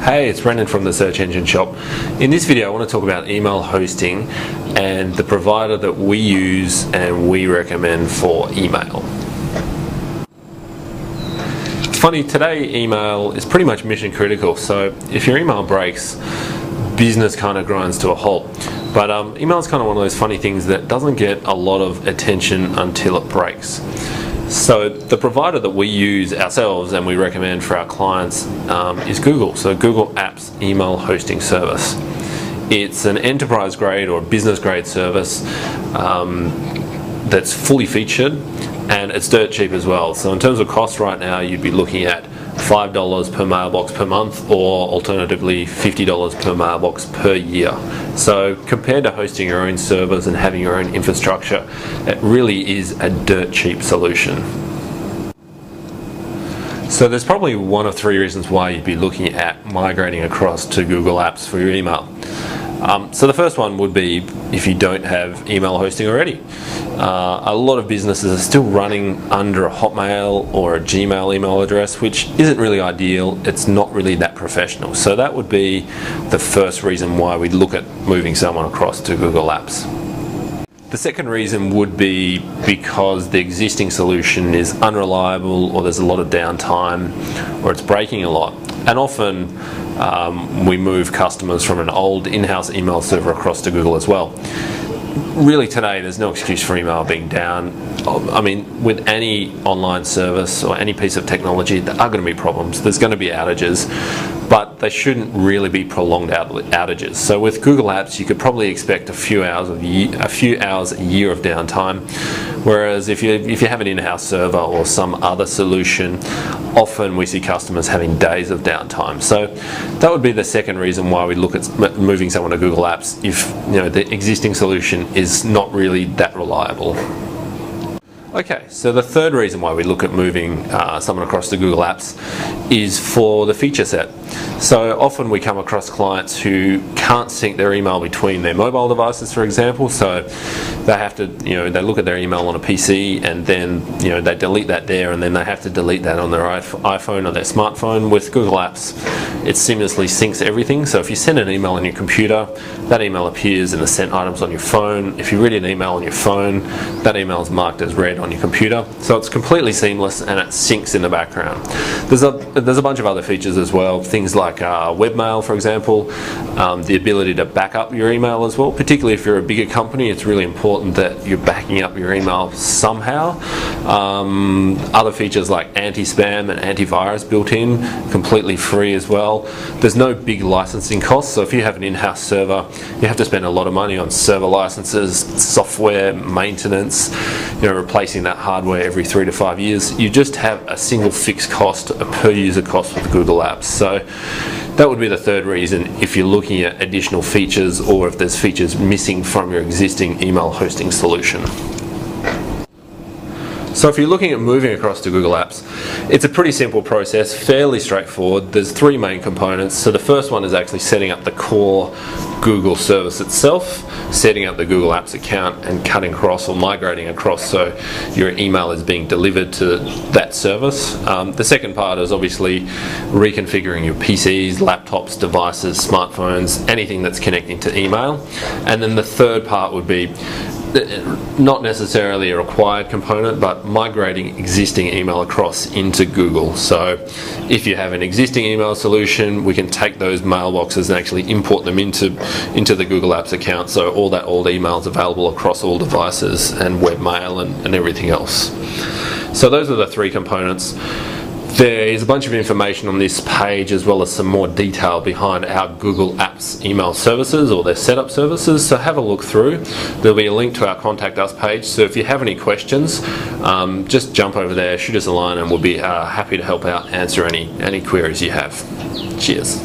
Hey, it's Brendan from the Search Engine Shop. In this video I want to talk about email hosting and the provider that we use and we recommend for email. It's funny, today email is pretty much mission critical, so if your email breaks, business kind of grinds to a halt. But email is kind of one of those funny things that doesn't get a lot of attention until it breaks. So the provider that we use ourselves and we recommend for our clients is Google. So Google Apps email hosting service. It's an enterprise grade or business grade service that's fully featured, and it's dirt cheap as well. So in terms of cost right now, you'd be looking at $5 per mailbox per month, or alternatively $50 per mailbox per year. So compared to hosting your own servers and having your own infrastructure, it really is a dirt cheap solution. So there's probably one of three reasons why you'd be looking at migrating across to Google Apps for your email. So the first one would be if you don't have email hosting already. A lot of businesses are still running under a Hotmail or a Gmail email address, which isn't really ideal. It's not really that professional. So that would be the first reason why we'd look at moving someone across to Google Apps. The second reason would be because the existing solution is unreliable, or there's a lot of downtime, or it's breaking a lot. And often we move customers from an old in-house email server across to Google as well. Really today there's no excuse for email being down. I mean, with any online service or any piece of technology, there are going to be problems. There's going to be outages, but they shouldn't really be prolonged outages. So with Google Apps, you could probably expect a few hours a year of downtime. Whereas if you have an in-house server or some other solution, often we see customers having days of downtime. So that would be the second reason why we look at moving someone to Google Apps if the existing solution is not really that reliable. Okay, so the third reason why we look at moving someone across to Google Apps is for the feature set. So often we come across clients who can't sync their email between their mobile devices, for example. So they have to, they look at their email on a PC and then, they delete that there, and then they have to delete that on their iPhone or their smartphone. With Google Apps, it seamlessly syncs everything. So if you send an email on your computer, that email appears in the sent items on your phone. If you read an email on your phone, that email is marked as read on your computer. So it's completely seamless and it syncs in the background. There's a bunch of other features as well, things like webmail, for example, the ability to back up your email as well. Particularly if you're a bigger company, it's really important that you're backing up your email somehow. Other features like anti-spam and antivirus built in, completely free as well. There's no big licensing costs, so if you have an in-house server, you have to spend a lot of money on server licenses, software maintenance, replacing that hardware every 3 to 5 years. You just have a single fixed cost, a per user cost with Google Apps. So that would be the third reason if you're looking at additional features, or if there's features missing from your existing email hosting solution. So if you're looking at moving across to Google Apps, it's a pretty simple process, fairly straightforward. There's three main components. So the first one is actually setting up the core Google service itself, setting up the Google Apps account and cutting across or migrating across so your email is being delivered to that service. The second part is obviously reconfiguring your PCs, laptops, devices, smartphones, anything that's connecting to email. And then the third part would be not necessarily a required component, but migrating existing email across into Google. So if you have an existing email solution, we can take those mailboxes and actually import them into the Google Apps account, so all that old email is available across all devices and webmail and everything else. So those are the three components. There is a bunch of information on this page, as well as some more detail behind our Google Apps email services or their setup services, so have a look through. There'll be a link to our Contact Us page, so if you have any questions, just jump over there, shoot us a line, and we'll be happy to help out, answer any queries you have. Cheers.